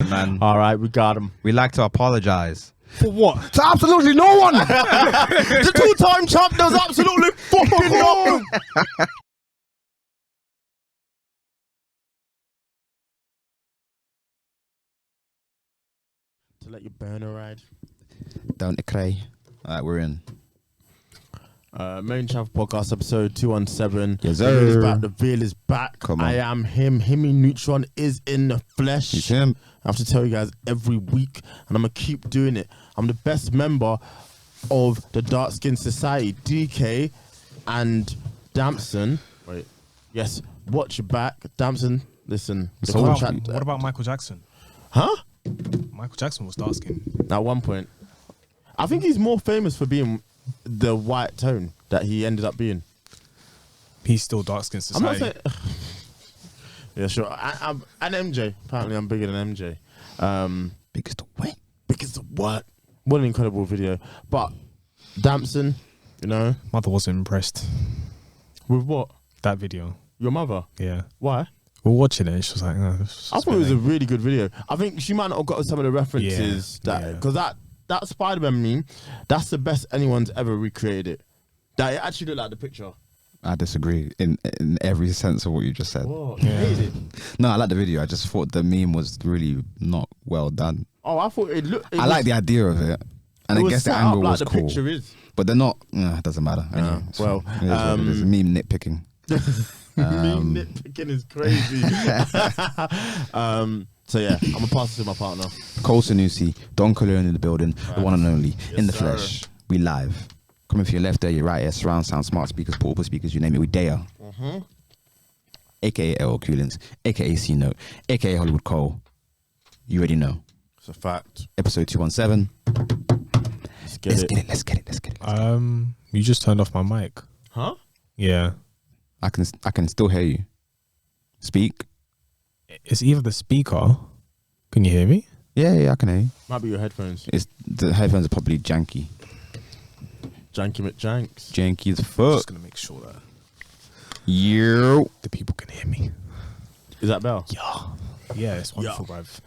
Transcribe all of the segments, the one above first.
man. All right, we got him. We like to apologize. For what? To absolutely no one. The two-time champ does absolutely fucking nothing. To let your burner ride. Don't cry. All right, we're in. Made In Chafford podcast episode 217. Yes, The Veil is sir. back. The Veil is back. Come on. I am him. Himmy Neutron is in the flesh. It's him. I have to tell you guys every week, and I'm gonna keep doing it. I'm the best member of the Dark Skin Society. DK and Damson. Wait. Yes. Watch your back, Damson. Listen. The So contract. What about Michael Jackson? Huh? Michael Jackson was dark skinned. At one point, I think he's more famous for being the white tone that he ended up being. He's still dark skinned I'm not society. saying. Yeah, sure. I'm an MJ. Apparently, I'm bigger than MJ. Biggest win. Because of what? What an incredible video. But Damson, you know, Mother wasn't impressed. with what? That video. Your mother. Yeah. Why? We're watching it and she was like, oh, this I thought it was a really good video. I think she might not have got some of the references Yeah, because that Spider-Man meme, that's the best anyone's ever recreated it. That it actually looked like the picture. I disagree in every sense of what you just said. What? Yeah. You hated it? No, I like the video. I just thought the meme was really not well done. Oh, I thought it looked. I like the idea of it, and I guess the angle was the cool. picture is. But they're not. It doesn't matter. Anyway, it's well, fine. It is what it is. Meme nitpicking. Me nitpicking is crazy. So yeah, I'm gonna pass it to my partner. Cole Sanusi, Don Corleone in the building, the one and only, in the sir. flesh. We live. Coming for your left there, your right ear, surround sound, smart speakers, portable speakers, you name it, we dare. AKA LL Coolins, AKA C Note, AKA Hollywood Cole. You already know. It's a fact. Episode 217. Let's get it. Let's get it. You just turned off my mic. Huh? Yeah. I can still hear you. Speak. It's either the speaker. Can you hear me? Yeah, I can hear you. Might be your headphones. The headphones are probably janky. Janky McJanks. Janky as I'm fuck. just going to make sure that the people can hear me. Is that Bell? Yeah, it's wonderful, bruv.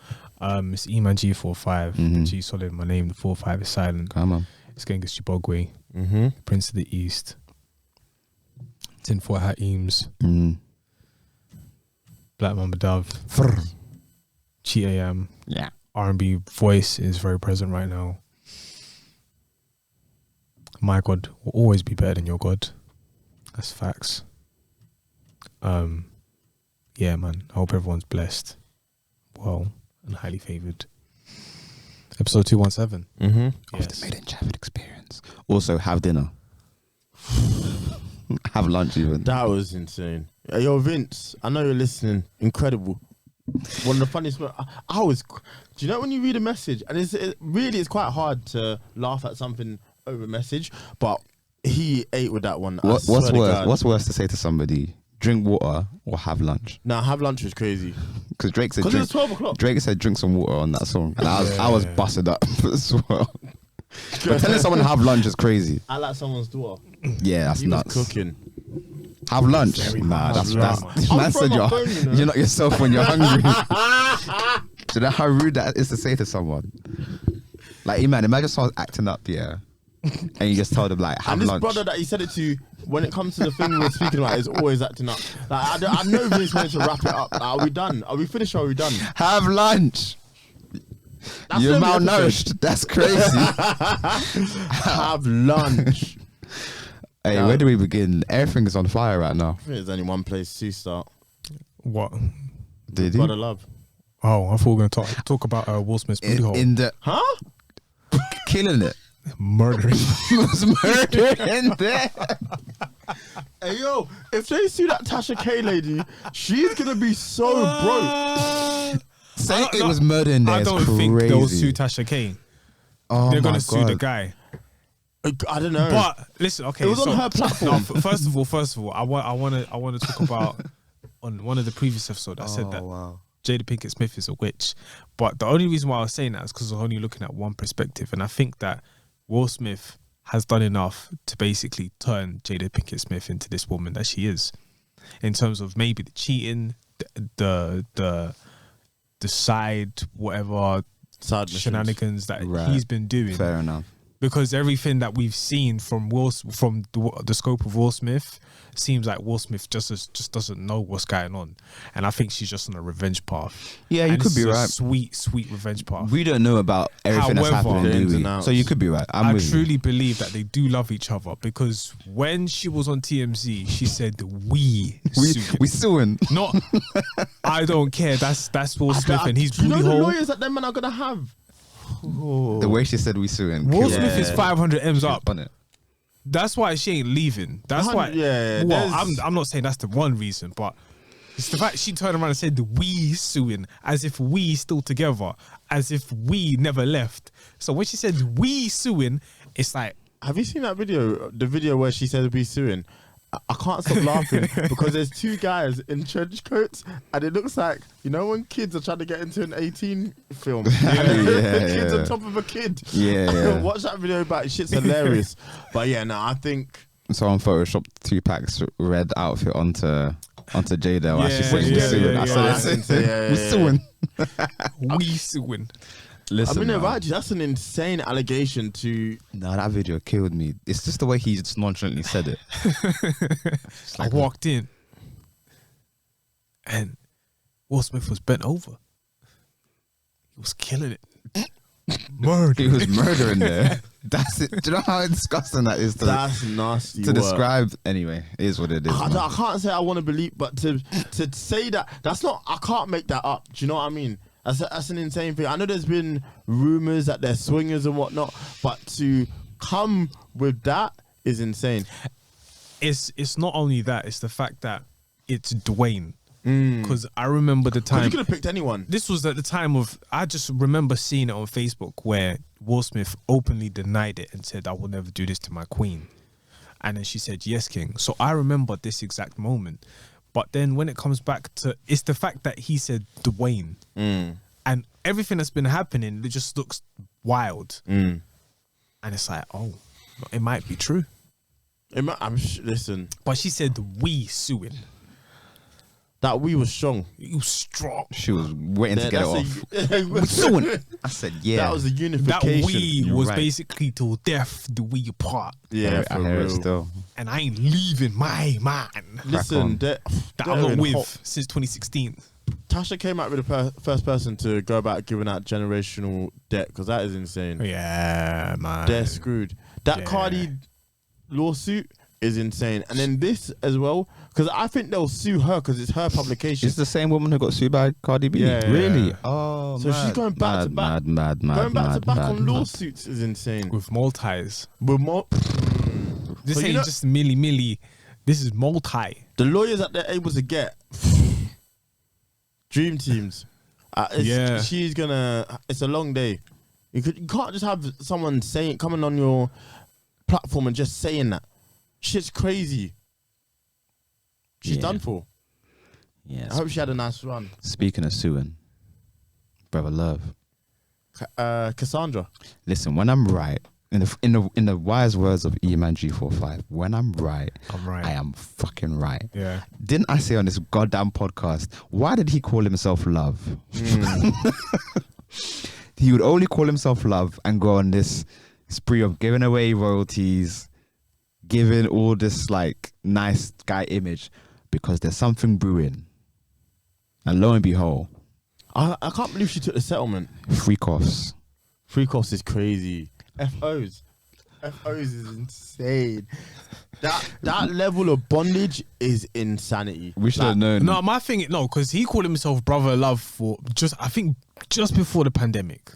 It's Eman G45. Mhm. G solid, my name. The 45 is silent. Come on. It's Genghis Chibogwe. Mm-hmm. Prince of the East. Tinfoil Hat Eames. Black Mamba Dove. GAM. Yeah. R&B voice is very present right now. My God will always be better than your God. That's facts. Yeah, man. I hope everyone's blessed, well, and highly favored. Episode 217. Mm-hmm. Of the Made In Chafford experience. Also, have dinner. Have lunch even. That was insane. Yo, Vince, I know you're listening. Incredible. One of the funniest. I was. Do you know when you read a message and it's quite hard to laugh at something over message, but he ate with that one. What's worse? What's worse to say to somebody? Drink water or have lunch? Nah, have lunch was crazy. Because Drake said Because it was 12 o'clock. Drake said drink some water on that song, and I was busted up as well. But telling someone to have lunch is crazy. I like someone's daughter. Yeah, that's He nuts. was cooking. Have lunch? Very Nah, much. that's I'm man from said my phone, you know. you're not yourself when you're hungry. Do you know how rude that is to say to someone? Like, man, imagine someone's acting up, yeah, and you just told them like, have And this lunch. brother that he said it to, when it comes to the thing we were speaking about, is always acting up. Like, I know Vince wanted to wrap it up. Like, are we done? Are we finished or are we done? Have lunch. That's You're every malnourished. That's crazy. Have lunch. Hey, No. where do we begin? Everything is on fire right now. I think there's only one place to start. What? Did Brother Love. Oh, I thought we were going to talk about Will Smith's booty hole. in the Huh? killing it. Murdering. Was murder in there. Hey, yo, if they see that Tasha K lady, she's going to be so broke. Saying it was murder in there I is don't crazy. think they'll sue Tasha K. Oh They're my going to sue the God. guy. I don't know. But listen, okay. It was on her platform. No, first of all, I want to talk about on one of the previous episodes. I said that wow. Jada Pinkett Smith is a witch, but the only reason why I was saying that is because I was only looking at one perspective, and I think that Will Smith has done enough to basically turn Jada Pinkett Smith into this woman that she is, in terms of maybe the cheating, the side whatever Side missions. shenanigans that Right. he's been doing. Fair enough. Because everything that we've seen from the scope of Will Smith seems like Will Smith just doesn't know what's going on, and I think she's just on a revenge path. Yeah, you And could it's be a right. Sweet revenge path. We don't know about everything that's However, happening, the ins do and we? outs. So you could be right. I with you. truly believe that they do love each other, because when she was on TMZ, she said we We suing. not I don't care. That's Will Smith and his Do you know booty the hole. lawyers that them men are gonna have? The way she said we suing. Will killed Smith me. is 500 M's up. on it. That's why she ain't leaving. That's why. Yeah, Well, there's- I'm not saying that's the one reason, but it's the fact she turned around and said we suing, as if we still together, as if we never left. So when she said we suing, it's like, Have you seen that video? The video where she said be suing. I can't stop laughing because there's two guys in trench coats, and it looks like, you know, when kids are trying to get into an 18 film, the kid's on top of a kid. Yeah. Watch that video back. Shit's hilarious. But yeah, no, I think Someone photoshopped Tupac's red outfit onto Jada while she Yeah, said we yeah, suing. yeah, I yeah. said, we suing. we suing. Listen, I mean, man. right, that's an insane allegation to. No, that video killed me. It's just the way he just nonchalantly said it. I walked in and Will Smith was bent over. He was killing it. He was murdering there. That's it. Do you know how disgusting that is That's nasty. to work. describe? Anyway, it is what it is. man. I can't say I want to believe, but to say that's not. I can't make that up. Do you know what I mean? That's an insane thing. I know there's been rumors that they're swingers and whatnot, but to come with that is insane. It's not only that, it's the fact that it's Dwayne. Because I remember the You time. could have picked anyone. This was at the time of, I just remember seeing it on Facebook where Will Smith openly denied it and said, I will never do this to my queen. And then she said, yes, King. So I remember this exact moment. But then when it comes back to, it's the fact that he said Dwayne. And everything that's been happening, it just looks wild. And it's like, oh, it might be true. Listen, But she said, we suing. that we was strong. You strong. She was waiting to get it off. We Suing. I said, yeah. That was a That unification. we You're was right. basically till death do we apart. Yeah, I for hear it real. still. And I ain't leaving my man Listen, on. that I'm not with since 2016. Tasha came out with the first person to go about giving out generational debt, because that is insane. Yeah, man. They're screwed. That Yeah. Cardi lawsuit is insane, and then this as well, because I think they'll sue her because it's her publication. It's the same woman who got sued by Cardi B. Yeah, yeah, Really? yeah. Oh, So she's going back to back. Mad. Going back to back on mad. lawsuits is insane. With multis. We're more, This But you ain't know- just milli. This is multi. the lawyers that they're able to get, dream teams. Yeah. She's gonna. It's a long day. You can't just have someone coming on your platform and just saying that. Shit's crazy. She's Yeah. done for. Yeah. I hope she had a nice run. Speaking of suing, brother love. Cassandra. Listen, when I'm right, in the wise words of Eman G45, when I'm right, I'm right. I am fucking right. Yeah. Didn't I say on this goddamn podcast, why did he call himself Love? He would only call himself Love and go on this spree of giving away royalties, giving all this like nice guy image because there's something brewing. And lo and behold, I can't believe she took the settlement. freak offs. Free cost is crazy. FOs is insane. That level of bondage is insanity. We should have known. No, my thing, no, because he called himself Brother Love for I think just before the pandemic.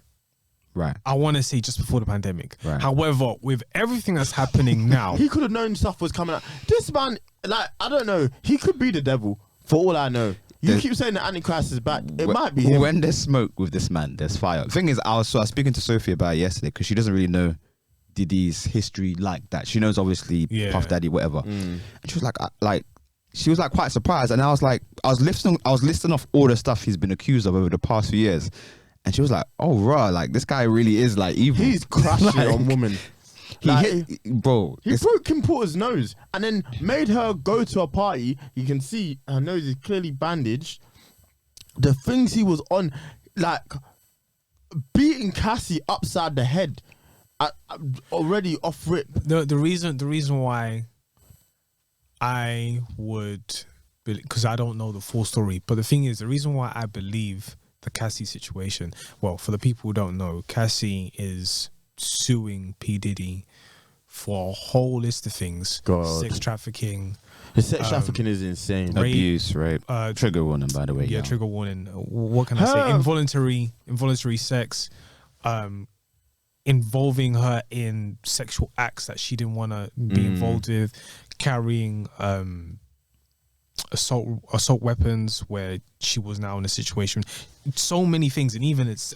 Right. I want to say just before the pandemic. Right. However, with everything that's happening now, He could have known stuff was coming out. This man, like, I don't know. He could be the devil, for all I know. You There's- keep saying the Antichrist is back. It Wh- might be him. When there's smoke with this man, there's fire. Thing is, I was speaking to Sophie about it yesterday because she doesn't really know Diddy's history like that. She knows obviously Yeah. Puff Daddy, whatever. And she was she was quite surprised. And I was listing off all the stuff he's been accused of over the past few years. And she was like, "Oh, raw, like this guy really is like evil. He's crashing Like, on women. He Like, hit, bro. He broke Kim Porter's nose and then made her go to a party. You can see her nose is clearly bandaged. the things he was on, like beating Cassie upside the head, already off rip. The reason why I would, because I don't know the full story, but the thing is, the reason why I believe the Cassie situation, well, for the people who don't know, Cassie is suing P. Diddy for a whole list of things. God. Sex trafficking. The sex trafficking is insane. Rape, Abuse, rape. Trigger warning, by the way. Yeah, trigger warning. What can I say? Involuntary sex, involving her in sexual acts that she didn't want to be involved with, carrying assault weapons where she was now in a situation. So many things, and even it's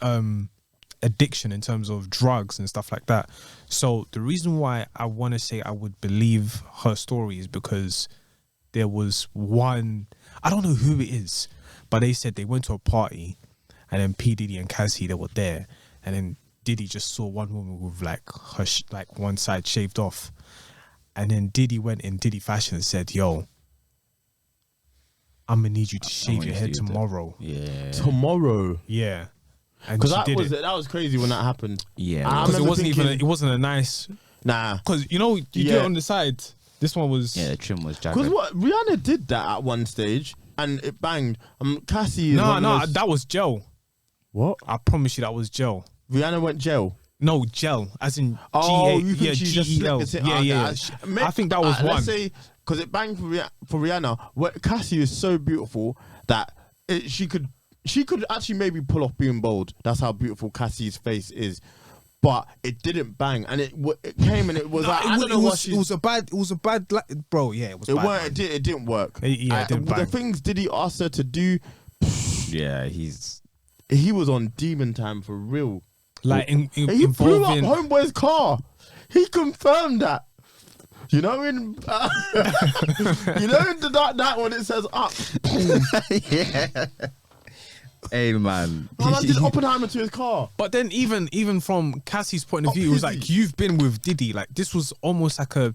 addiction in terms of drugs and stuff like that. So the reason why I want to say I would believe her story is because there was one, I don't know who it is, but they said they went to a party and then P. Diddy and Cassie, they were there, and then Diddy just saw one woman with like her like one side shaved off, and then Diddy went in Diddy fashion and said, "Yo, I'm gonna need you to shave your head tomorrow." Yeah. Tomorrow. Yeah. Because that was crazy when that happened. Yeah. Because it wasn't a nice. Nah. Because you do it on the side. This one was. Yeah, the trim was jagged. Because what Rihanna did that at one stage and it banged. Cassie. No, that was gel. What? I promise you, that was gel. Rihanna went gel. No, gel, as in you think she just GEL. slipped it? Yeah. I think that was one. Let's say because it banged for Rihanna. Cassie is so beautiful that she could actually maybe pull off being bold. That's how beautiful Cassie's face is. But it didn't bang, and it came and it was like it was a bad bro. Yeah, it was. It didn't work. It didn't bang. The things Diddy asked her to do. Yeah, he was on demon time for real. Like he blew up homeboy's car. He confirmed that. You know in the Dark Knight when it says up. yeah. Hey man, I did Oppenheimer to his car. But then even from Cassie's point of view, it was like, you've been with Diddy. Like this was almost like a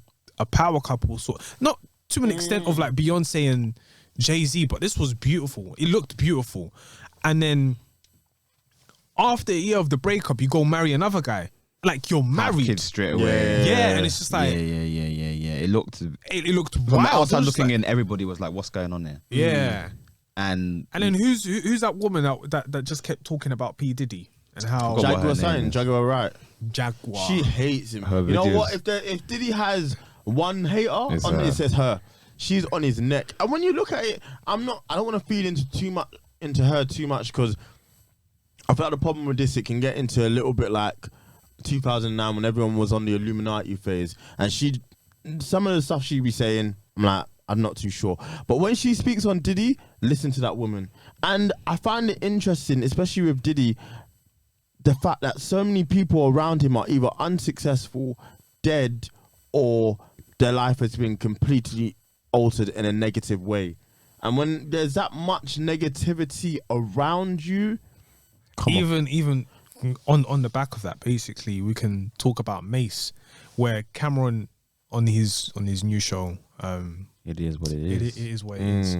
power couple sort. Not to an extent of like Beyonce and Jay-Z, but this was beautiful. It looked beautiful. And then after a year of the breakup, you go marry another guy. Like you're married. Kids straight away. Yeah, and it's just like yeah. It looked wild. From the outside looking in, everybody was like, "What's going on there?" Yeah. And then who's that woman that just kept talking about P. Diddy and how Jaguar Wright. Jaguar. She hates him. You know what? If Diddy has one hater on it, says her. She's on his neck. And when you look at it, I don't want to feed into her too much because I feel like the problem with this, it can get into a little bit like 2009 when everyone was on the Illuminati phase, and some of the stuff she be saying, I'm like, I'm not too sure. But when she speaks on Diddy, listen to that woman. And I find it interesting, especially with Diddy, the fact that so many people around him are either unsuccessful, dead, or their life has been completely altered in a negative way. And when there's that much negativity around you, even on the back of that, basically, we can talk about Mace, where Cameron on his new show, it is what it is. It is what it is.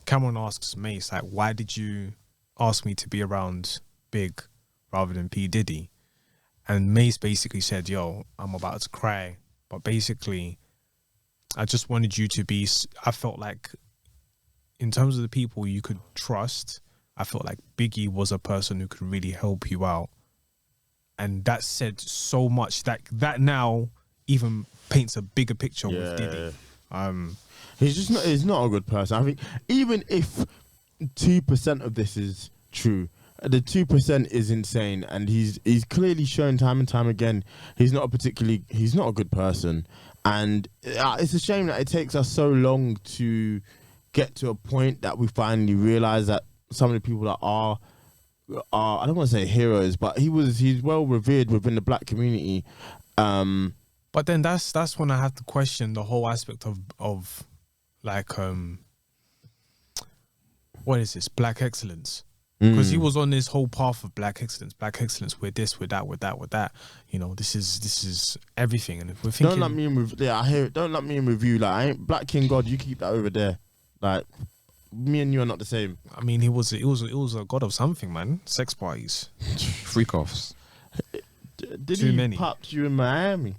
Cameron asks Mace, like, why did you ask me to be around Big rather than P. Diddy? And Mace basically said, yo, I'm about to cry. But basically, I just wanted you to be, I felt like in terms of the people you could trust, I felt like Biggie was a person who could really help you out. And that said so much that now even paints a bigger picture with Diddy. He's not a good person. I think even if 2% of this is true, the 2% is insane, and he's clearly shown time and time again he's not a good person, and it's a shame that it takes us so long to get to a point that we finally realize that some of the people that are I don't want to say heroes, but he's well revered within the black community. But then that's when I have to question the whole aspect of like what is this, black excellence? Because he was on this whole path of black excellence, with this, with that. You know, this is everything. And if we're thinking, don't let me in with you. Like, I ain't Black King God. You keep that over there. Like, me and you are not the same. I mean, he was a god of something, man. Sex parties. Freak offs. Did Too he many. pop you in Miami?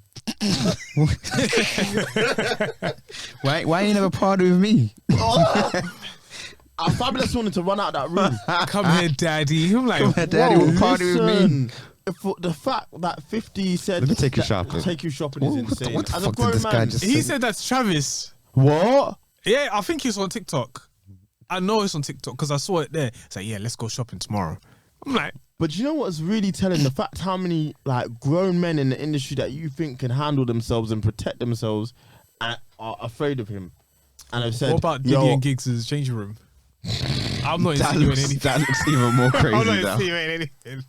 Why you never party with me? Our fabulous wanted to run out that room. Come here, daddy. I'm like, Come here, daddy. Whoa, will party with me. listen, for the fact that 50 said Let me take you that shopping. Take you shopping is insane. What the As a fuck did grown this guy man, just he say? said that's Travis. what? Yeah, I think he's on TikTok. I know it's on TikTok because I saw it there. It's like, yeah, let's go shopping tomorrow. I'm like, But you know what's really telling? The fact how many like grown men in the industry that you think can handle themselves and protect themselves are afraid of him. And I've said, what about Diddy and Giggs' changing room? I'm not That insinuating looks, anything. that looks even more I'm crazy not now. insinuating anything.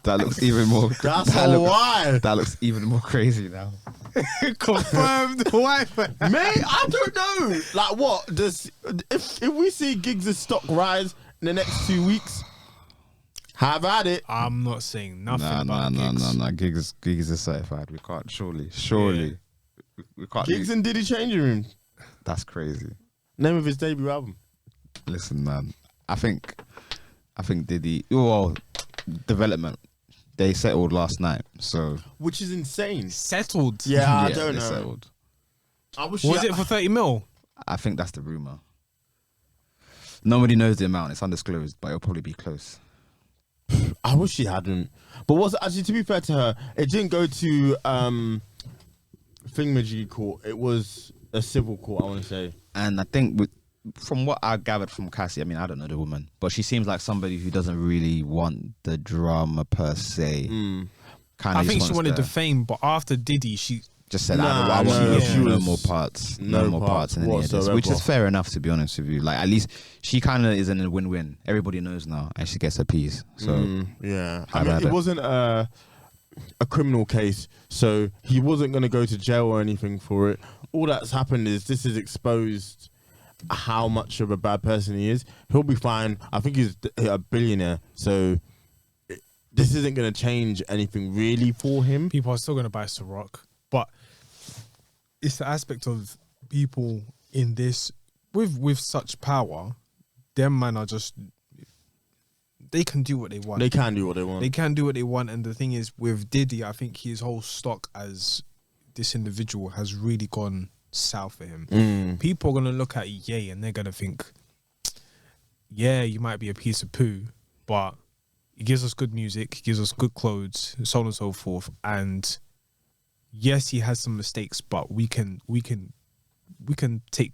That looks even more. That's that looks, why. that looks even more crazy now. Confirmed wife. Mate, I don't know. Like what? Does if we see Giggs' stock rise in the next 2 weeks, have at it. I'm not saying nothing about No. Giggs. Giggs is certified. We can't. Surely. We can't. Giggs and Diddy changing room. That's crazy. Name of his debut album. Listen, man. I think Diddy. Well, development. They settled last night, so Which is insane. Settled. Yeah, I don't they know. settled. I wish Was it for 30 mil? I think that's the rumor. Nobody knows the amount. It's undisclosed, but it'll probably be close. I wish she hadn't. But was actually, to be fair to her, it didn't go to thingamajig court. It was a civil court, I want to say. And I think from what I gathered from Cassie, I mean, I don't know the woman, but she seems like somebody who doesn't really want the drama per se. I think she wanted the fame, but after Diddy, she just said, Nah, I want no, no, she no was- more parts. no No more parts in any of this, whatsoever. which is fair enough, to be honest with you. Like, at least she kind of is in a win-win. Everybody knows now, and she gets her piece. So, yeah. I Have mean, at it it. wasn't a criminal case, so he wasn't going to go to jail or anything for it. All that's happened is this has exposed how much of a bad person he is. He'll be fine. I think he's a billionaire, so this isn't going to change anything really for him. people are still going to buy Ciroc, but it's the aspect of people in this with such power. Them man are just, they can do what they want. They can do what they want. They can do what they want, and the thing is, with Diddy, I think his whole stock as this individual has really gone south for him. People are gonna look at Ye and they're gonna think, yeah, you might be a piece of poo, but he gives us good music, he gives us good clothes, so on and so forth. And yes, he has some mistakes, but we can take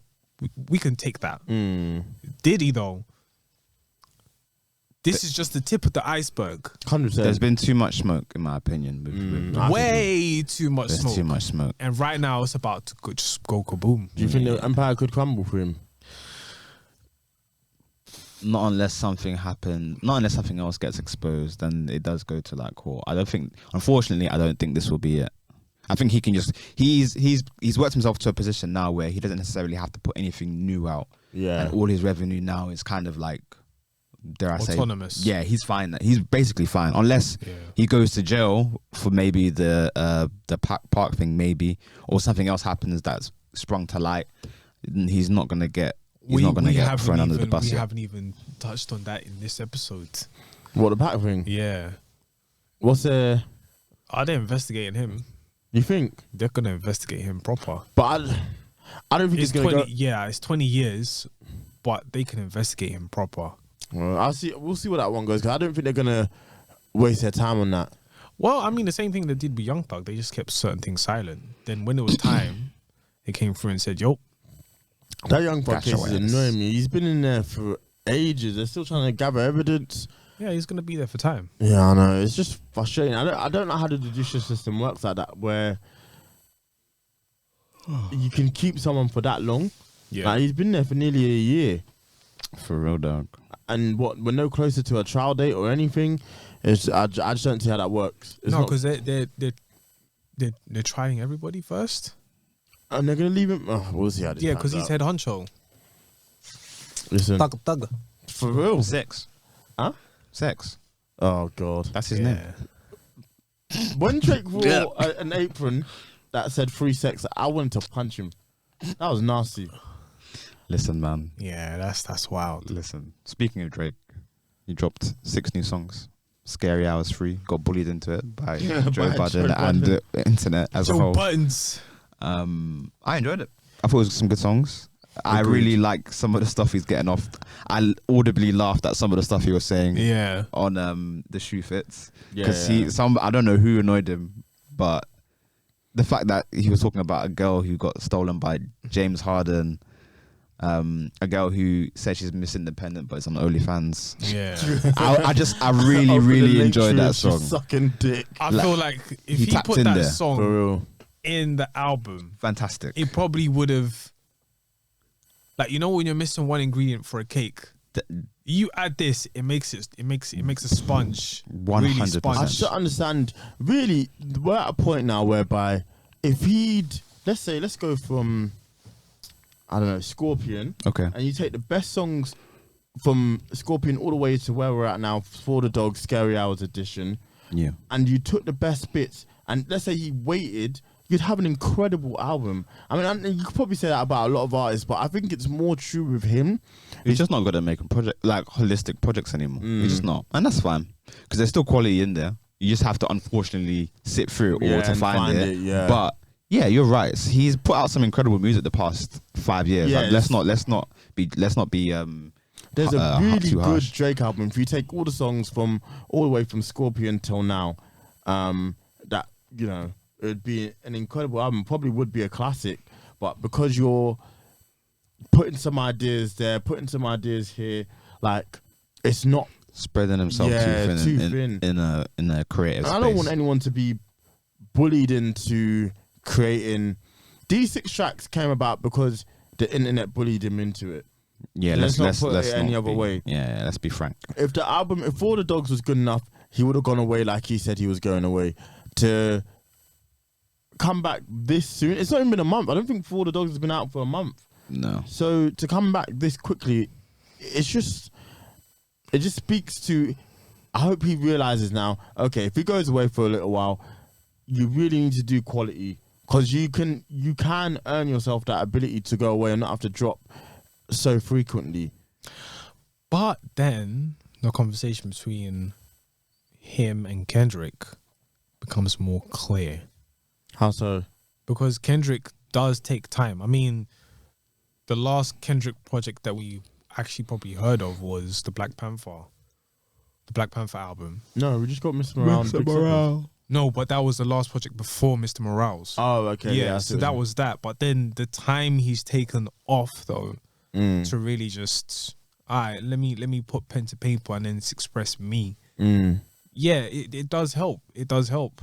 that. Diddy though, this is just the tip of the iceberg. 100%. there's been too much smoke, in my opinion. I Way too much There's smoke. too much smoke. And right now it's about to just go kaboom. Do you think the empire could crumble for him? Not unless something happens. Not unless something else gets exposed, then it does go to like court. I don't think. Unfortunately, I don't think this will be it. I think he can just. He's worked himself to a position now where he doesn't necessarily have to put anything new out. Yeah. And all his revenue now is kind of like, dare I say, Autonomous. Yeah, he's fine. He's basically fine, unless he goes to jail for maybe the park thing, maybe, or something else happens that's sprung to light. He's not gonna get. He's not gonna get thrown under the bus We yet. haven't even touched on that in this episode. What, the back thing? Yeah. What's Are they investigating him? you think? They're gonna investigate him proper. But I don't think It's it's going to 20. go. Yeah, it's 20 years, but they can investigate him proper. Well, we'll see where that one goes, because I don't think they're going to waste their time on that. Well, I mean, the same thing they did with Young Thug. They just kept certain things silent. Then when it was time, they came through and said, "Yo, That young fuck Gotcha case is awareness. annoying me. He's been in there for ages. They're still trying to gather evidence. yeah, he's gonna be there for time." Yeah, I know. It's just frustrating. I don't know how the judicial system works like that, where you can keep someone for that long. Yeah. Like, he's been there for nearly a year. For real, dog. And we're no closer to a trial date or anything. I just don't see how that works. It's No, not- because they're trying everybody first. and they're gonna leave him. Oh, we'll see how this. Yeah, pans because he's out. head honcho. Listen, Thug. for real. Sex. Huh? Sex. Oh god. That's his name. When Drake wore an apron that said free sex, I wanted to punch him. That was nasty. Listen, man. Yeah, that's wild. Listen. Speaking of Drake, he dropped 6 new songs. Scary Hours 3 got bullied into it by Joe by Budden Joe and the internet as a Joe whole. Buttons. I enjoyed it. I thought it was some good songs. I Agreed. really like some of the stuff he's getting off. I audibly laughed at some of the stuff he was saying Yeah. on the shoe fits Yeah, because yeah. I don't know who annoyed him, but the fact that he was talking about a girl who got stolen by James Harden, a girl who said she's Miss Independent but is on OnlyFans. Yeah. I really really enjoyed that song. Sucking dick. I Like, feel like if he he tapped put in that there. For song real. in the album, Fantastic. it probably would have, like, you know, when you're missing one ingredient for a cake, you add this, it makes a sponge. 100%. Really I sponge. should understand. Really, we're at a point now whereby if let's go from, I don't know, Scorpion, Okay. and you take the best songs from Scorpion all the way to where we're at now, For the Dog, Scary Hours edition, Yeah. and you took the best bits, and let's say he waited, you'd have an incredible album. I mean, you could probably say that about a lot of artists, but I think it's more true with him. He's just not good at making holistic projects anymore. He's just not, and that's fine because there's still quality in there. You just have to unfortunately sit through it all to and find it. Yeah. But yeah, you're right. He's put out some incredible music the past 5 years. Yeah, Like, let's not be there's a really too good harsh. Drake album. If you take all the songs from all the way from Scorpion till now, that, you know, it would be an incredible album. Probably would be a classic, but because you're putting some ideas there, putting some ideas here, like, it's not. spreading himself Yeah, too too thin, thin. in a creative And space. I don't want anyone to be bullied into creating. These 6 tracks came about because the internet bullied him into it. Yeah, let's let's not put it any not other be- way. Yeah, let's be frank. If the album, if All the Dogs was good enough, he would have gone away like he said he was going away. To come back this soon, it's not even been a month. I don't think For All the Dogs has been out for a month. No, So to come back this quickly, it just speaks to. I hope he realizes now. Okay, if he goes away for a little while, you really need to do quality, because you can earn yourself that ability to go away and not have to drop so frequently. But then the conversation between him and Kendrick becomes more clear, How so? because Kendrick does take time. I mean, the last Kendrick project that we actually probably heard of was the Black Panther album. No, we just got Mr. Morale. and Big Sippers. No, but that was the last project before Mr. Morale's. Oh, okay. yeah, I so see what that you was that. But then the time he's taken off though mean. to really just, all right, let me put pen to paper and then express me. Yeah, it does help. It does help.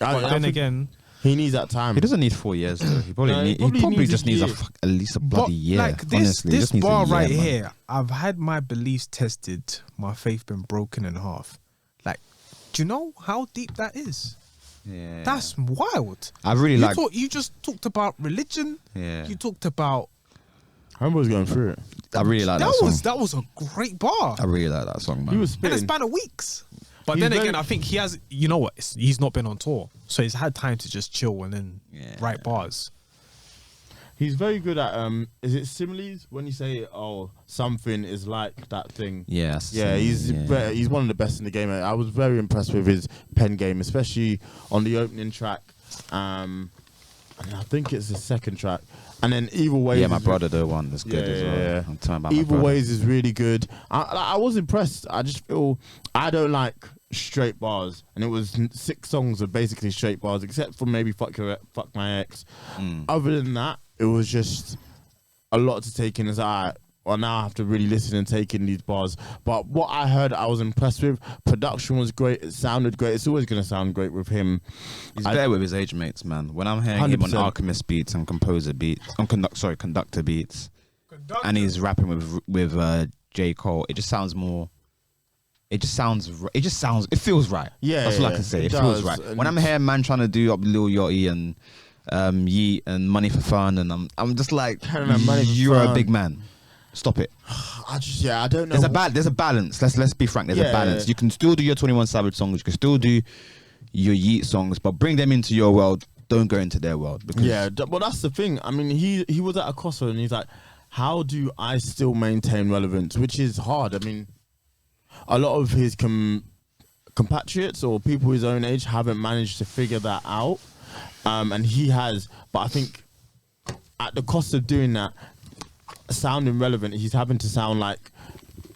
I But then think again, he needs that time. he doesn't need 4 years though. He probably No, he he probably probably needs just a needs year. at least a but bloody year. like this Honestly, He this just needs a bar year, right man. here, I've had my beliefs tested, my faith been broken in half. Like, do you know how deep that is? Yeah, That's wild. I really like. You just talked about religion. Yeah, You talked about Homeboy's going through it. I really like that, song. that was a great bar. I really like that song, man. He was In a spitting. span of weeks. But He's then very- again, I think he has, you know what, he's not been on tour. So he's had time to just chill and then Yeah. write bars. He's very good at is it similes, when you say, oh, something is like that thing. Yes. Yeah, he's one of the best in the game. I was very impressed with his pen game, especially on the opening track. And I think it's the second track. And then Evil Ways. Yeah, my is- brother the one that's good as well. Yeah. I'm talking about my Evil brother. Ways is really good. I was impressed. I just feel I don't like straight bars, and it was 6 songs of basically straight bars, except for maybe Fuck My Ex. Other than that, it was just a lot to take in. As well, now I have to really listen and take in these bars. But what I heard, I was impressed with. Production was great. It sounded great. It's always going to sound great with him. He's better with his age mates, man. When I'm hearing him on 100%. Alchemist beats and composer beats, on conductor beats, and he's rapping with J. Cole, it just sounds more. It feels right. Yeah, that's all I yeah, can say. it It feels does, right. and When I'm hearing man trying to do up Lil Yachty and Yeet and Money for Fun, and I'm just like, Telling them Money for you're a Fun. big man. Stop it. I don't know. There's a balance. Let's be frank. There's a Yeah. balance. You can still do your 21 Savage songs. You can still do your Yeet songs, but bring them into your world. Don't go into their world. Because Yeah, well, that's the thing. I mean, he was at a crossroad, and he's like, how do I still maintain relevance? Which is hard. I mean, a lot of his compatriots or people his own age haven't managed to figure that out. And he has, but I think at the cost of doing that, sounding relevant, he's having to sound like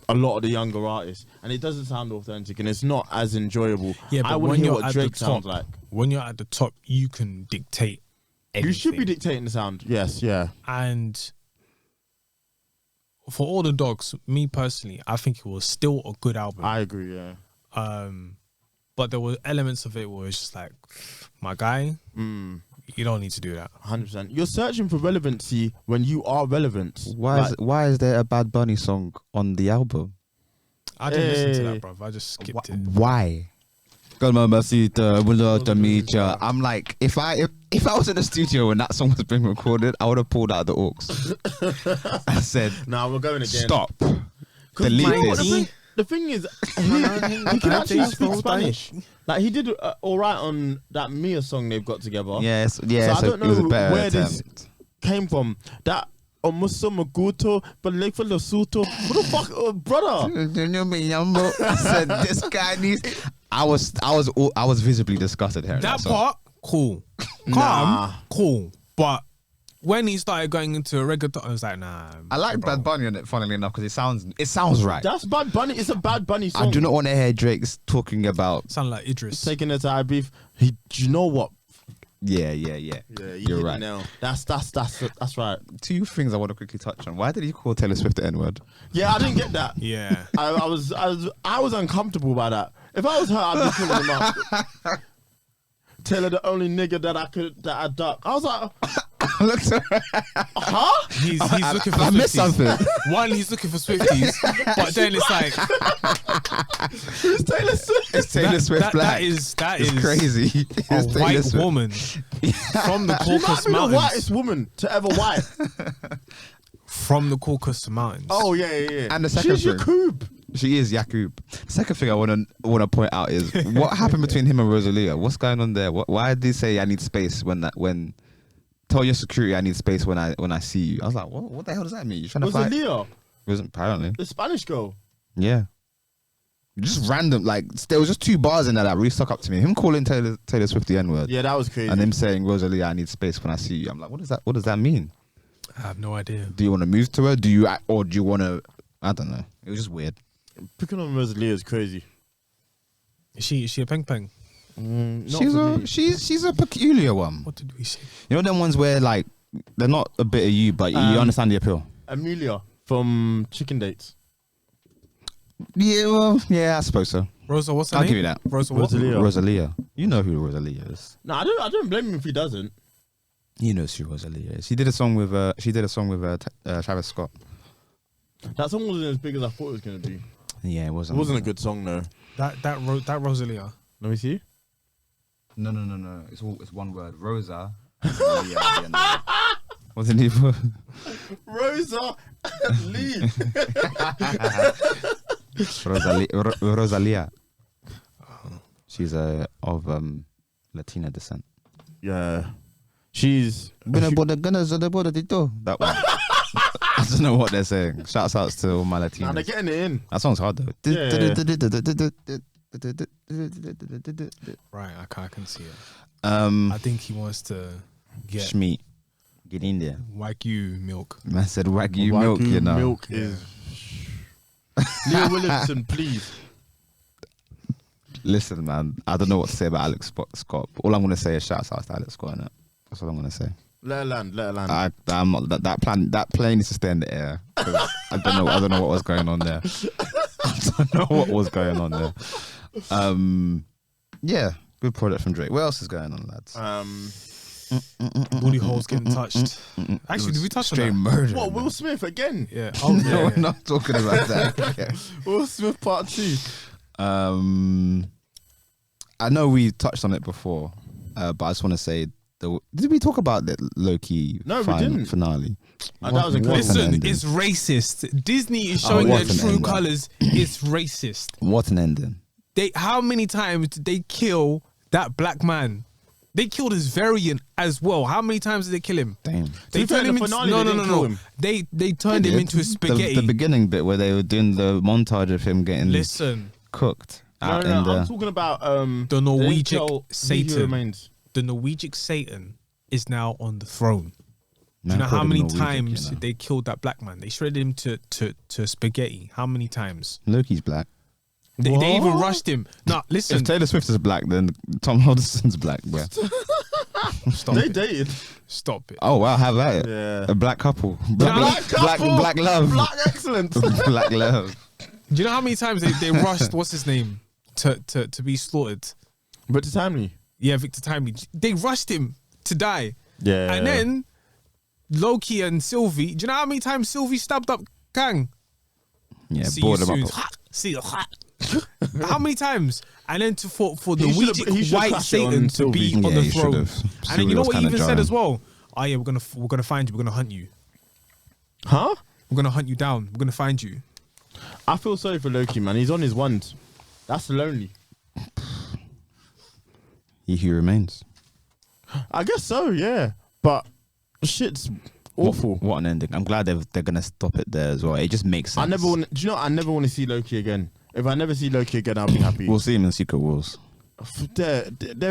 a lot of the younger artists, and it doesn't sound authentic, and it's not as enjoyable. Yeah, but I want when to hear you're what at Drake the top, sounds like. when you're at the top, you can dictate anything. You should be dictating the sound. Yes, yeah. And for all the dogs, me personally, I think it was still a good album. I agree, yeah. But there were elements of it where it's just like, my guy, you don't need to do that. 100%. You're searching for relevancy when you are relevant. Why is there a Bad Bunny song on the album? I didn't listen to that, bruv. I just skipped it. Why? I'm like, if I was in the studio when that song was being recorded, I would have pulled out the aux. I said, Nah, we're going again. stop. Delete this. The thing is, he can actually speak Spanish. Like, he did all right on that Mia song they've got together. Yes, So I don't it was a know better where attempt. this came from. That Omuso Maguto, but like for the Suto. What the fuck, brother? I said, this guy needs. I was visibly disgusted hearing That song. part, cool. Nah. Calm, cool. But when he started going into a reggaeton, I was like, nah. I like bro. Bad Bunny on it, funnily enough, because it sounds right. That's Bad Bunny. It's a Bad Bunny song. I do not want to hear Drake's talking about. Sound like Idris. Taking it to Ibiza. Do you know what? Yeah. Yeah, You're right. Now. That's right. Two things I want to quickly touch on. Why did he call Taylor Swift the N-word? Yeah, I didn't get that. Yeah. I was uncomfortable by that. If I was her, I'd be calling him out. Taylor, the only nigga that I duck. I was like, Look at huh? He's looking for I missed Swifties. something. One, he's looking for Swifties, but then it's like It's Taylor Swift. It's Taylor Swift black. that It's is crazy. a It's Taylor white Swift. woman from the She might Caucasus be the Mountains. whitest woman to ever white. From the Caucasus Mountains. Oh yeah. And the second She's thing- Yakub. She is Yakub. Second thing I want to point out is what happened between him and Rosalia. What's going on there? Why did he say I need space when tell your security I need space when I see you? I was like, what the hell does that mean? You trying to fight? Rosalia, Wasn't apparently. the Spanish girl. Yeah. Just random, like there was just two bars in there that really stuck up to me. Him calling Taylor Swift the N-word, Yeah, that was crazy. and him saying Rosalia I need space when I see you. I'm like, what does that mean? I have no idea. Do you want to move to her? Do you want to? I don't know. It was just weird. Picking on Rosalia is crazy. Is she a peng peng? She's a peculiar one. What did we say? You know them ones where like they're not a bit of you, but you understand the appeal. Amelia from Chicken Dates. Yeah, well, yeah, I suppose so. Rosa, what's her I'll name? give you that. Rosa what? Rosalia. Rosalia. You know who Rosalia is. No, I don't blame him if he doesn't. He knows who Rosalia is. She did a song with Travis Scott. That song wasn't as big as I thought it was gonna be. Yeah, it It wasn't. wasn't a good song though. That Rosalia. Let me see. No. It's one word. Rosa. Yeah. Wasn't he? Rosa Lee. Rosalia. She's of Latina descent. Yeah, she's. That one. I don't know what they're saying. Shouts outs to all my Nah, Latinos. they're getting it in. That song's hard though. Right, I can see it. Um, I think he wants to get Shmeet, get in there. Wagyu milk. Man said Wagyu milk, you know. Milk is. Leah Williamson, please. Listen, man, I don't know what to say about Alex Scott. All I'm gonna say is shouts out to Alex Scott. Innit? That's all I'm gonna say. Let her land. I'm not that plane needs to stay in the air. 'Cause I don't know what was going on there. I don't know what was going on there. Yeah, good product from Drake. What else is going on, lads? Booty holes getting touched. Actually, did we touch on Straight that? murder. What, man. Will Smith again? Yeah. Oh, No, yeah. we're not talking about that. Okay. Will Smith part 2. I know we touched on it before, but I just want to say, did we talk about the Loki No, we didn't. finale? That was a What good an Listen, ending. it's racist. Disney is showing what their an true ending. colors. It's racist. What an ending. How many times did they kill that black man They killed his variant as well. How many times did they kill him? Damn. They turned him into no. They turned him into a spaghetti. The beginning bit where they were doing the montage of him getting cooked. No, I'm talking about the Norwegian He Who Satan. Remains. The Norwegian Satan is now on the throne. Do you Man know how called him many Norwegian, times you know. they killed that black man? They shredded him to spaghetti. How many times? Loki's black. They even What? rushed him. Nah, listen. If Taylor Swift is black, then Tom Hiddleston's black, bro. Stop They it. dated. Stop it. Oh wow, how about it? Yeah. A black couple. Black couple. Black love. Black excellence. Black love. Do you know how many times they rushed, what's his name, to be slaughtered? But timely. Yeah, Victor Timely. They rushed him to die. Yeah. And then Loki and Sylvie, do you know how many times Sylvie stabbed up Kang? Yeah, See bored you him soon. up. See you. How many times? And then for the He should've Ouija white crashed it on Satan to be Sylvie. on Yeah, the he throne. should've. And then Sylvie you know was what he kinda even said jarring. as well? Oh yeah, we're gonna find you. We're gonna hunt you. Huh? We're gonna hunt you down. We're gonna find you. I feel sorry for Loki, man. He's on his ones. That's lonely. He Who Remains. I guess so, yeah. But shit's awful. What an ending. I'm glad they're gonna stop it there as well. It just makes sense. I never want. Do you know? I never want to see Loki again. If I never see Loki again, I'll be happy. We'll see him in Secret Wars. They're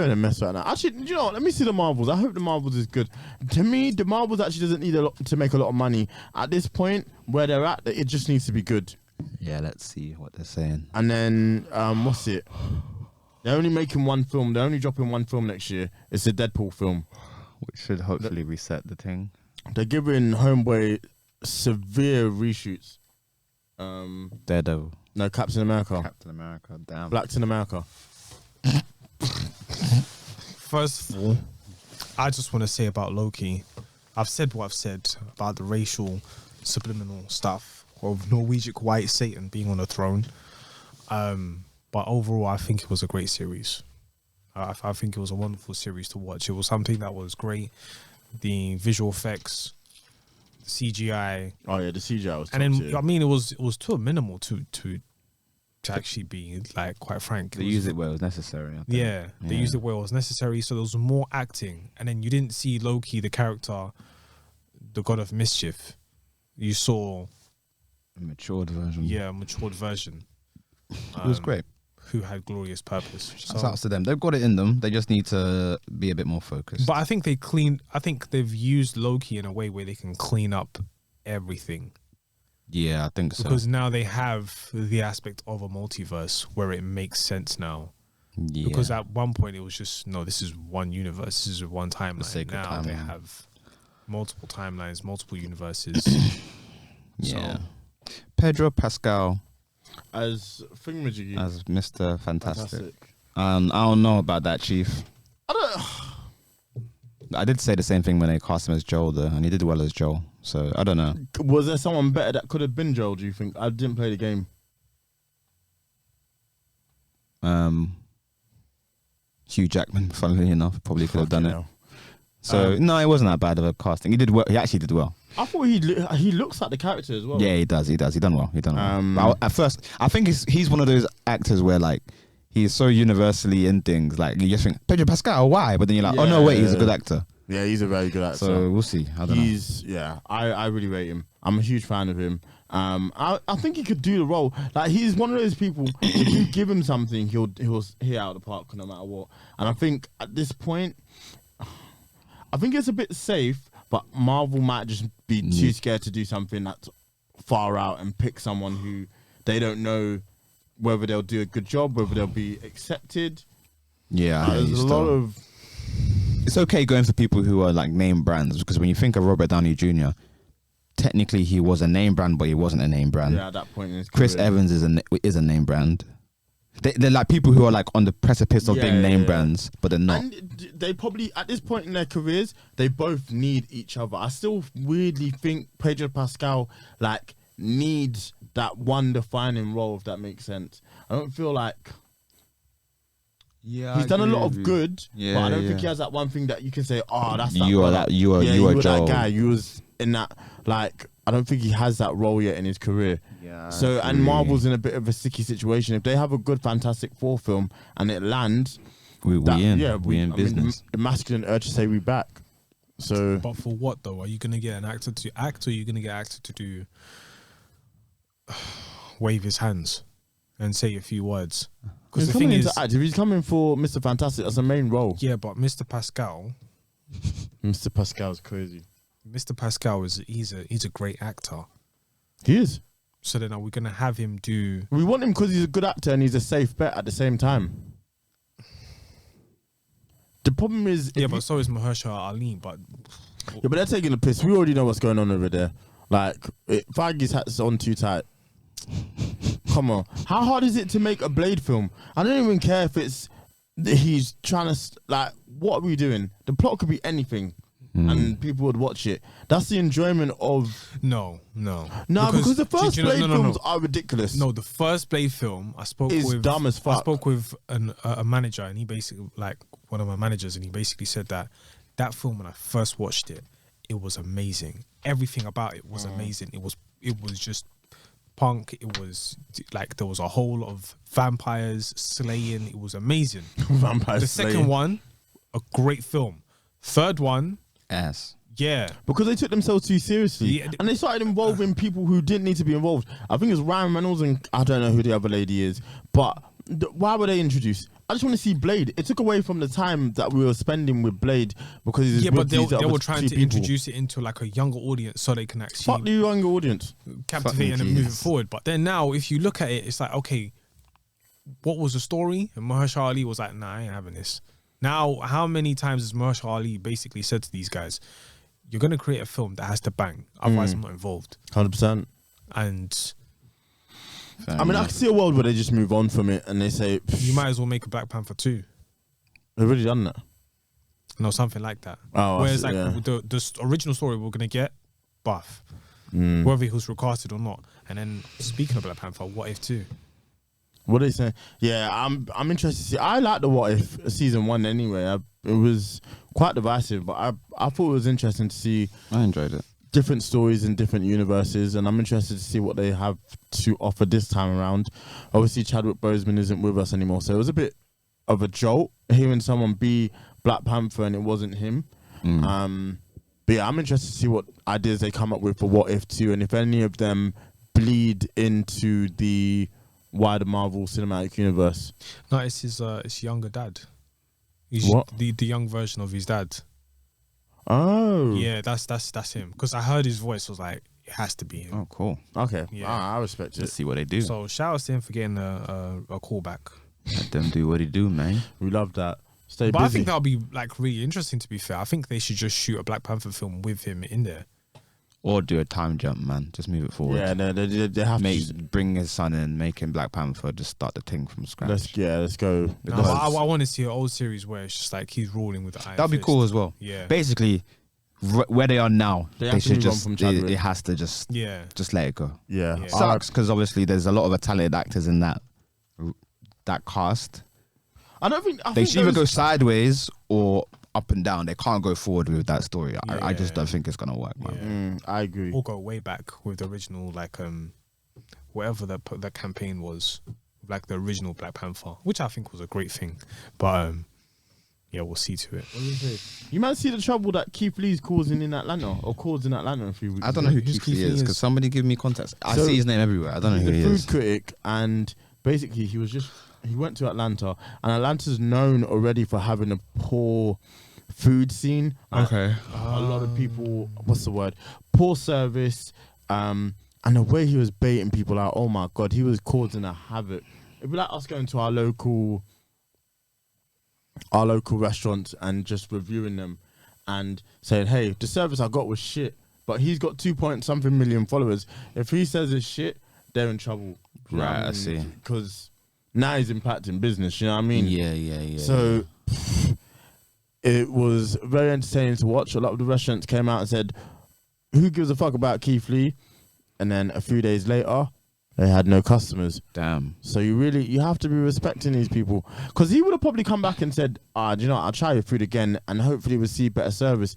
in a mess right now. Actually, do you know what? Let me see the Marvels. I hope the Marvels is good. To me, the Marvels actually doesn't need a lot to make a lot of money. At this point, where they're at, it just needs to be good. Yeah, let's see what they're saying. And then, what's it? They're only making one film. They're only dropping one film next year. It's a Deadpool film. Which should hopefully reset the thing. They're giving Homeboy severe reshoots. Daredevil. No, Captain America. Captain America. Damn. Black's in America. First of all, I just want to say about Loki, I've said what I've said about the racial subliminal stuff of Norwegian white Satan being on the throne. But overall, I think it was a great series. I think it was a wonderful series to watch. It was something that was great. The visual effects, CGI, Oh yeah, the CGI was. and then top tier. I mean it was too minimal to actually be like quite frank. They use it where it was necessary. I think. Yeah, they used it where it was necessary. So there was more acting, and then you didn't see Loki, the character, the god of mischief. You saw, A matured version. a matured version. It was great. Who had glorious purpose. That's So, up to them. They've got it in them. They just need to be a bit more focused. but I think I think they've used Loki in a way where they can clean up everything. Yeah, I think so. Because now they have the aspect of a multiverse where it makes sense now. Yeah. Because at one point it was just, no, this is one universe, this is one timeline. sacred Now they timeline. have multiple timelines, multiple universes. Yeah. Pedro Pascal as Thingamajiggy. as Mr. Fantastic. Fantastic. I don't know about that, Chief. I don't. I did say the same thing when they cast him as Joel, though, and he did well as Joel. So I don't know. Was there someone better that could have been Joel? Do you think? I didn't play the game. Hugh Jackman, funnily enough, probably could have done Fucking it. hell. So no, it wasn't that bad of a casting. He did well. He actually did well. I thought he looks like the character as well. Yeah, he does. He done well. But at first, I think he's one of those actors where like he's so universally in things. Like you just think Pedro Pascal, why? But then you're like, oh no, wait, he's a good actor. Yeah, he's a very good actor. So we'll see. I don't know. I really rate him. I'm a huge fan of him. I think he could do the role. Like he's one of those people. If you give him something, he'll hit out of the park no matter what. And I think at this point, I think it's a bit safe. But Marvel might just be too scared to do something that's far out and pick someone who they don't know whether they'll do a good job, whether they'll be accepted. Yeah, There's a lot of. It's okay going for people who are like name brands, because when you think of Robert Downey Jr., technically he was a name brand, but he wasn't a name brand. Yeah, at that point in his Chris career. Evans is a name brand. They're like people who are like on the precipice of being name brands, but they're not. And they probably, at this point in their careers, they both need each other. I still weirdly think Pedro Pascal like needs that one defining role, if that makes sense. I don't feel like he's done a lot of good, but I don't think he has that one thing that you can say, oh, that's that you are brother. that you are Joel. that guy. You was in that, like, I don't think he has that role yet in his career. Yeah. So, and Marvel's in a bit of a sticky situation. If they have a good Fantastic Four film and it lands, We in I business. mean, the masculine urge to say we back. So, But for what though? Are you gonna get an actor to act, or are you gonna get an actor to do wave his hands and say a few words? Because he's the thing coming is, into act. If he's coming for Mr. Fantastic, that's the main role. yeah, but Mr. Pascal Mr. Pascal's crazy. Mr. Pascal he's a great actor. He is. So then are we gonna have him do? We want him because he's a good actor and he's a safe bet at the same time. The problem is, Yeah, but so is Mahershala Ali. But they're taking the piss. We already know what's going on over there. Like, Feige's hat's on too tight. Come on, how hard is it to make a Blade film? I don't even care if it's he's trying to like. What are we doing? The plot could be anything. And people would watch it. That's the enjoyment of... No. Because the first Blade films are ridiculous. No, the first Blade film, I spoke It's with... dumb as fuck. I spoke with a manager, and he basically, like, one of my managers, and he basically said that film, when I first watched it, it was amazing. Everything about it was amazing. It was just punk. It was, like, there was a whole lot of vampires slaying. It was amazing. Vampires The second one, a great film. Third one... Ass. Yeah. Because they took themselves too seriously. Yeah. And they started involving people who didn't need to be involved. I think it's Ryan Reynolds and I don't know who the other lady is. But why were they introduced? I just want to see Blade. It took away from the time that we were spending with Blade because it's but they were trying to introduce it into like a younger audience so they can actually fuck the younger audience, captivate and move it forward. But then now, if you look at it, it's like, okay, what was the story? And Mahershala Ali was like, nah, I ain't having this. Now, how many times has Mahershala Ali basically said to these guys, you're going to create a film that has to bang, otherwise I'm not involved. 100%. And I mean, I can see a world where they just move on from it and they say... you might as well make a Black Panther 2. They've already done that. No, something like that. Oh, whereas the original story we're going to get, buff. Whether he was recasted or not. And then, speaking of Black Panther, What If 2? What are they saying? Yeah, I'm interested to see. I like the What If season 1 anyway. It was quite divisive, but I thought it was interesting to see. I enjoyed it. Different stories in different universes, and I'm interested to see what they have to offer this time around. Obviously, Chadwick Boseman isn't with us anymore, so it was a bit of a jolt hearing someone be Black Panther and it wasn't him. But yeah, I'm interested to see what ideas they come up with for What If 2, and if any of them bleed into the wider Marvel Cinematic Universe. No, it's his younger dad. He's What? The young version of his dad. Oh. Yeah, that's him. Because I heard his voice, was like, it has to be him. Oh, cool. Okay. Yeah. I respect Let's it. see what they do. So shout out to him for getting a callback. Let them do what he do, man. We love that. Stay But busy. I think that'll be like really interesting, to be fair. I think they should just shoot a Black Panther film with him in there. Or do a time jump, man. Just move it forward. Yeah, no, they have to. Bring his son in, make him Black Panther. Just start the thing from scratch. Let's go. No, but I want to see an old series where it's just like he's ruling with the iron That'd be fist. cool as well. Yeah. Basically, where they are now, They they have to should move on just. from Chadwick. It has to just let it go. Yeah. Yeah. Sucks because obviously there's a lot of talented actors in that cast. I don't think They should either go sideways or up and down. They can't go forward with that story. I just Yeah. don't think it's gonna work, man. I agree. Or go way back with the original, like whatever the campaign was, like the original Black Panther, which I think was a great thing. But yeah, we'll see to it. What did you say? You might see the trouble that Keith Lee's causing in Atlanta, or caused in Atlanta a few weeks I don't know who ago. Keith Lee is because somebody give me context. I So, see his name everywhere. I don't know who He's he a food is. critic, and basically he went to Atlanta, and Atlanta's known already for having a poor food scene. Okay. A lot of people, what's the word? Poor service, and the way he was baiting people out. Oh my god, he was causing a havoc. It'd be like us going to our local restaurants and just reviewing them and saying, hey, the service I got was shit, but he's got 2-point-something million followers. If he says it's shit, they're in trouble. You know what Right, I see. Because now he's impacting business, you know what I mean? Yeah. So it was very entertaining to watch. A lot of the restaurants came out and said, who gives a fuck about Keith Lee? And then a few days later, they had no customers. Damn. So you have to be respecting these people, because he would have probably come back and said, do you know what, I'll try your food again and hopefully receive better service.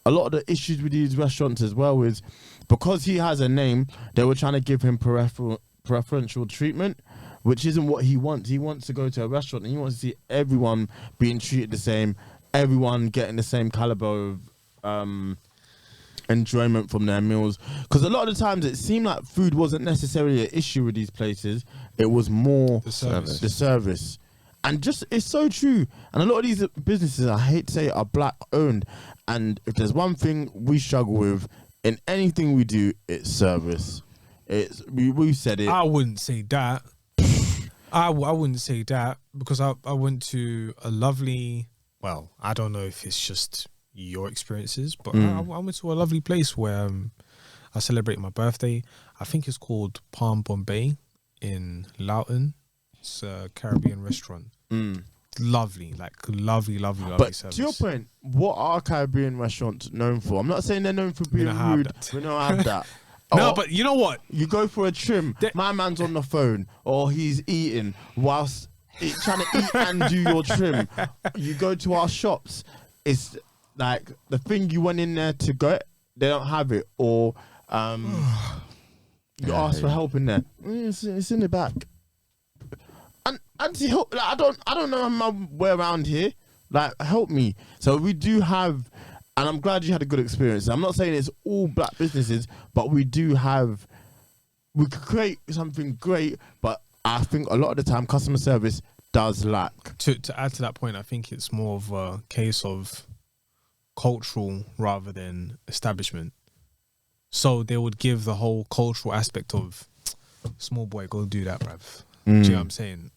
A lot of the issues with these restaurants as well is because he has a name, they were trying to give him preferential treatment, which isn't what he wants. He wants to go to a restaurant and he wants to see everyone being treated the same, everyone getting the same caliber of enjoyment from their meals. Because a lot of the times it seemed like food wasn't necessarily an issue with these places. It was more The service. And just, it's so true. And a lot of these businesses, I hate to say it, are black owned. And if there's one thing we struggle with in anything we do, it's service. We said it. I wouldn't say that. I wouldn't say that because I went to a lovely, well, I don't know if it's just your experiences, but I went to a lovely place where I celebrated my birthday. I think it's called Palm Bombay in Loughton. It's a Caribbean restaurant. Lovely, lovely But service. to your point, what are Caribbean restaurants known for? I'm not saying they're known for being rude. We don't have that. No, Or but you know what? you go for a trim, my man's on the phone, or he's eating whilst trying to eat and do your trim. You go to our shops, it's like the thing you went in there to get, they don't have it, or you ask for help in there. It's in the back. And to help, like, I don't know my way around here. Like, help me. So we do have, and I'm glad you had a good experience. I'm not saying it's all black businesses, but we do have. We could create something great, but I think a lot of the time customer service does lack. To add to that point, I think it's more of a case of cultural rather than establishment. So they would give the whole cultural aspect of small boy, go do that, bruv. Do you know what I'm saying?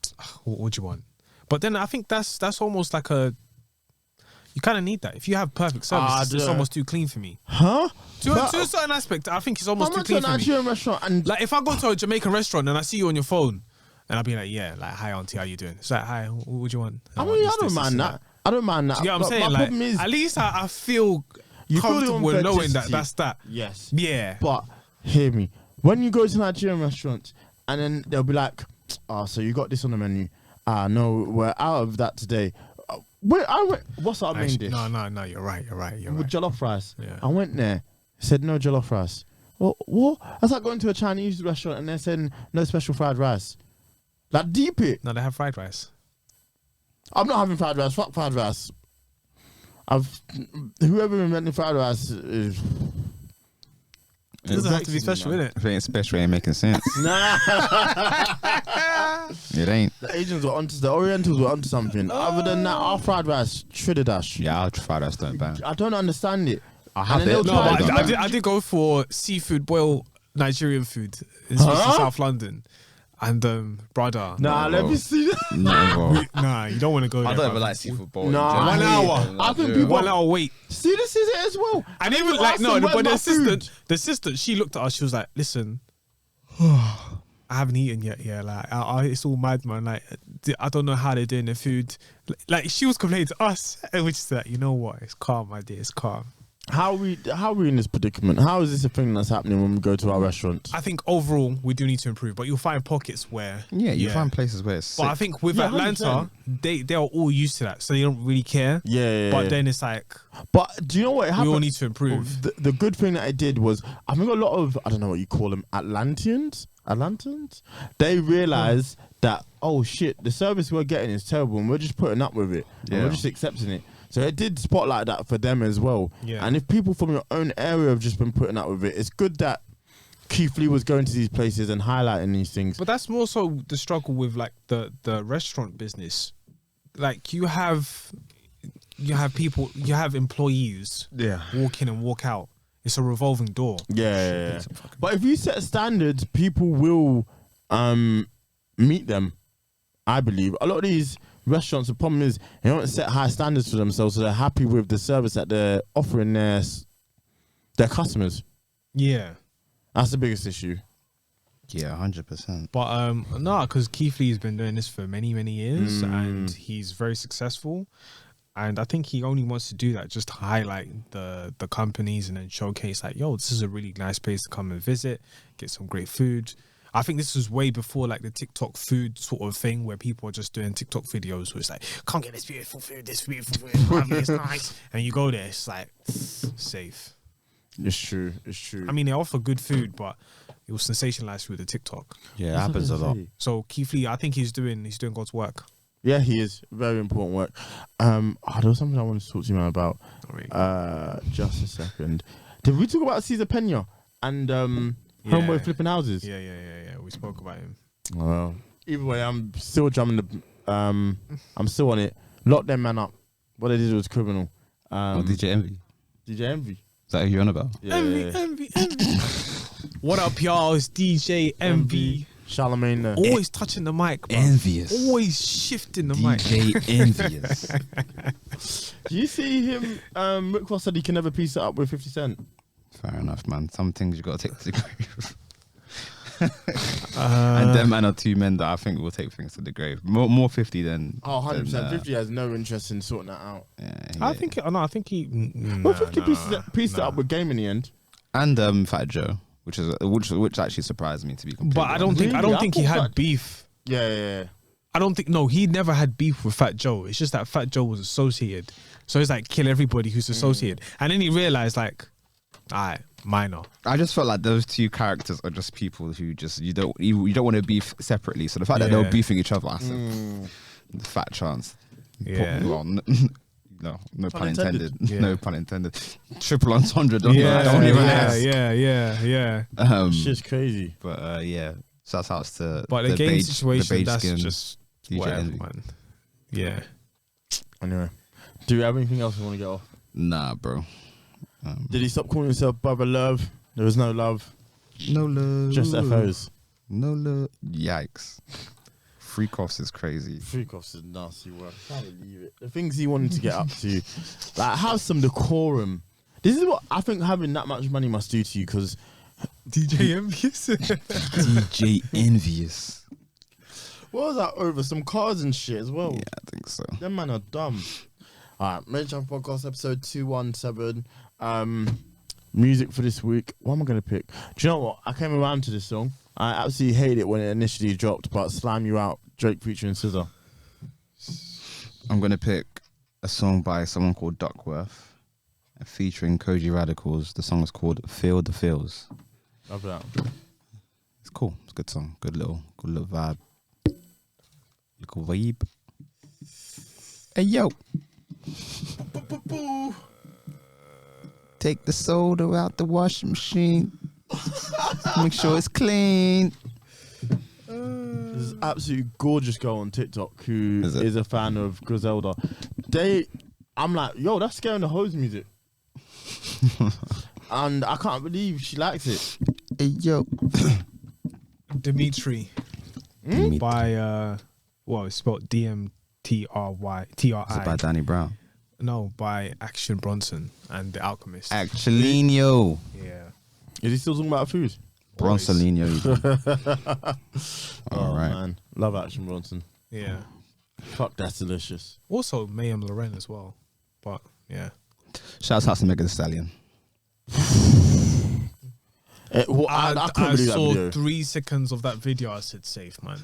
What do you want? But then I think that's almost like you kind of need that. If you have perfect service, it's almost too clean for me. Huh? To a certain aspect, I think it's almost too clean for me. I'm to a Nigerian restaurant and Like if I go to a Jamaican restaurant and I see you on your phone, and I'll be like, yeah, like, hi auntie, how you doing? It's like, hi, what do you want? I don't mind that. I don't mind that. You know what I'm saying? My Like, problem is, at least I feel you feel the comfortable knowing that authenticity. that's that. Yes. Yeah. But hear me. When you go to Nigerian restaurants and then they'll be like, so you got this on the menu. No, we're out of that today. What's our main dish? No, you're right. With jollof rice. Yeah. I went there, said no jollof rice. What? That's like going to a Chinese restaurant and they're saying no special fried rice. Like, deep it. No, they have fried rice. I'm not having fried rice. Fuck fried rice. Whoever invented fried rice is. It doesn't have to be special, innit? If it ain't special, it ain't making sense. Nah. It ain't. The Asians were onto, the Orientals were onto something. Other than that, our fried rice, Trinidad. Yeah, I'll try that stuff back. I don't understand it. I have And then it. they'll No, try but it. I did go for seafood boil Nigerian food in South London. And brother. Nah, let me see that. No, Nah, you don't want to go there. I don't bruv. ever like seafood bowl. Nah, One hour. I think people. 1 hour wait. See, this is it as well. And even you like ask no, them, but "Where's the assistant, she looked at us. She was like, "Listen, I haven't eaten yet. Yeah, like it's all mad, man. Like I don't know how they're doing their food. Like she was complaining to us, and we just like, you know what? It's calm, my dear. It's calm. How are we in this predicament? How is this a thing that's happening when we go to our restaurants? I think overall we do need to improve, but you'll find pockets where you find places where it's But sick. I think with Yeah, Atlanta, 100%. they are all used to that, so they don't really care. Yeah. But then it's like But do you know what we happened? all need to improve. The good thing that I did was, I think a lot of, I don't know what you call them, Atlanteans, they realised that, oh shit, the service we're getting is terrible and we're just putting up with it. And Yeah. we're just accepting it. So it did spotlight that for them as well. Yeah. And if people from your own area have just been putting up with it, it's good that Keith Lee was going to these places and highlighting these things. But that's more so the struggle with like the restaurant business. Like you have people, you have employees walk in and walk out. It's a revolving door. Yeah. But if you set standards, people will meet them, I believe. A lot of these restaurants, the problem is they don't set high standards for themselves, so they're happy with the service that they're offering their customers. Yeah. That's the biggest issue. Yeah, 100%. But no, because Keith Lee's been doing this for many, many years and he's very successful. And I think he only wants to do that just to highlight the companies and then showcase like, yo, this is a really nice place to come and visit, get some great food. I think this was way before like the TikTok food sort of thing where people are just doing TikTok videos where it's like, come get this beautiful food, it's nice. And you go there, it's like, safe. It's true. It's true. I mean, they offer good food, but it was sensationalized through the TikTok. Yeah, it What's I happens a gonna lot. say? So Keith Lee, I think he's doing God's work. Yeah, he is. Very important work. There was something I wanted to talk to you man about. Just a second. Did we talk about Cesar Pena and Homeboy flipping houses? Yeah. We spoke about him. Well, either way, I'm still drumming the. I'm still on it. Lock them man up. What they did was criminal. DJ Envy. DJ Envy. Is that who you're on about? Yeah. Envy. What up, y'all? It's DJ Envy. Charlemagne. Always touching the mic, bro. Envious. Always shifting the mic. DJ Envious. Do you see him? Rick Ross said he can never piece it up with 50 Cent. Fair enough, man. Some things you got to take to the grave. And them man are two men that I think will take things to the grave. More 50 than. 100%. than, 50 has no interest in sorting that out. I think he. Well, 50 pieced it up with Game in the end. And Fat Joe, which actually surprised me, to be completely But I don't think he had beef. Yeah. I don't think he never had beef with Fat Joe. It's just that Fat Joe was associated, so it's like kill everybody who's associated. And then he realized like, alright, minor. I just felt like those two characters are just people who just you don't want to beef separately. So the fact that they were beefing each other, I said, fat chance. Yeah. Well, no pun intended. Yeah. No pun intended. Triple entendre. Don't Yeah, even ask. yeah. Shit's crazy. But yeah, shout outs to But the game beige, situation, the beige that's skin just DJ whatever, Envy. man. Yeah. Anyway, do you have anything else you want to get off? Nah, bro. Did he stop calling himself Brother Love? There was no love. No love. Just FOs. No love. Yikes. Freak offs is crazy. Freak off's a nasty word. I can't believe it. The things he wanted to get up to, like have some decorum. This is what I think having that much money must do to you, because DJ Envious. DJ Envious. what was that over? Some cars and shit as well. Yeah, I think so. Them man are dumb. Alright, Made In Chafford Podcast episode 217. Music for this week. What am I gonna pick? Do you know what? I came around to this song. I absolutely hate it when it initially dropped, but Slime You Out, Drake featuring Scissor. I'm gonna pick a song by someone called Duckworth, featuring Koji Radicals. The song is called "Feel the Feels." Love that. It's cool. It's a good song. Good little vibe. Little vibe. Hey yo. Take the soda out the washing machine. Make sure it's clean. There's an absolutely gorgeous girl on TikTok who Is a fan of Griselda. I'm like, yo, that's Scaring the Hose music. And I can't believe she likes it. Hey yo. Dimitri. By it's spelled DMTRY. Is it by Danny Brown? No, by Action Bronson and The Alchemist. Actualinho. Yeah. Is he still talking about food? Bronsolinho. Oh, All right. man. Love Action Bronson. Yeah. Fuck, that's delicious. Also Mayhem Loren as well. But yeah. Shouts out to Megan Thee Stallion. I couldn't I believe that saw video. 3 seconds of that video. I said, safe, man.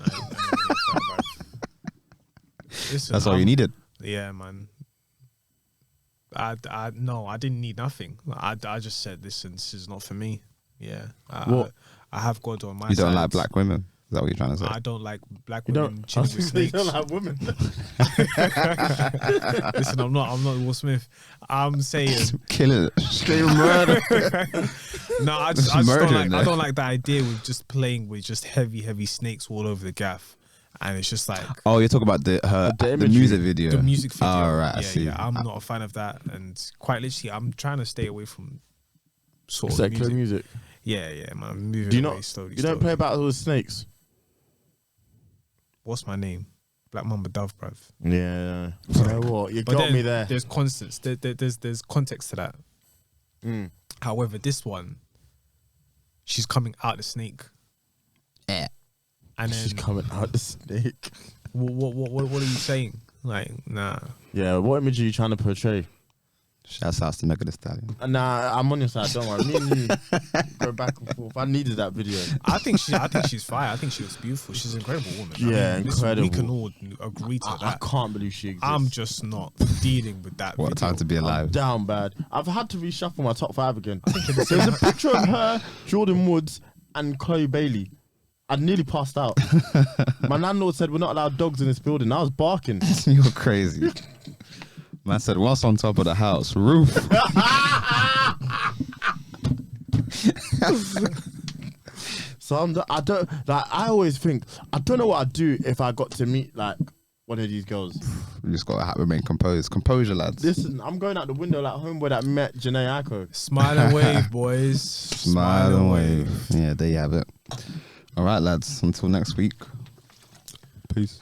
Listen, That's all you needed. Yeah, man. I didn't need nothing. I just said, listen, this is not for me. Yeah. What? I have God on my You side. don't like black women? Is that what you're trying to say? I don't like black You women don't. chilling with You snakes. don't like women. Listen, I'm not Will Smith. I'm saying Killing it. Straight murder. no. I Just don't murdering like. I them. don't like the idea with just playing with just heavy snakes all over the gaff, and it's just like Oh, you're talking about the imagery. music video. the music video. Oh, right. I Yeah, see. yeah, I'm not a fan of that, and quite literally, I'm trying to stay away from sort of Secular music. music. Yeah, man. I'm moving Do you away not? slowly. You don't play battles with snakes. What's my name? Black Mamba Dove, bruv. Yeah. You know what? You But got then me there. There's constants. There's context to that. Mm. However, this one, she's coming out the snake. Eh. And then She's coming out the snake. what are you saying? Like, nah. Yeah. What image are you trying to portray? Shouts out to Megan Thee Stallion. Nah, I'm on your side. Don't worry. Me and you go back and forth. I needed that video. I think she's fire. I think she was beautiful. She's an incredible woman. Yeah, listen, incredible. we can all agree to I that. can't believe she exists. I'm just not dealing with that. What a video. time to be I'm alive. down bad. I've had to reshuffle my top 5 again. There's a picture of her, Jordan Woods, and Chloe Bailey. I nearly passed out. My landlord said we're not allowed dogs in this building. I was barking. You're crazy. Man said, what's on top of the house? Roof. So I always think, I don't know what I'd do if I got to meet like one of these girls. You just gotta remain composed. Composure, lads. Listen, I'm going out the window like homeboy that met Janae Aiko. Smile and wave, boys. Smile and wave. Yeah, there you have it. All right, lads. Until next week. Peace.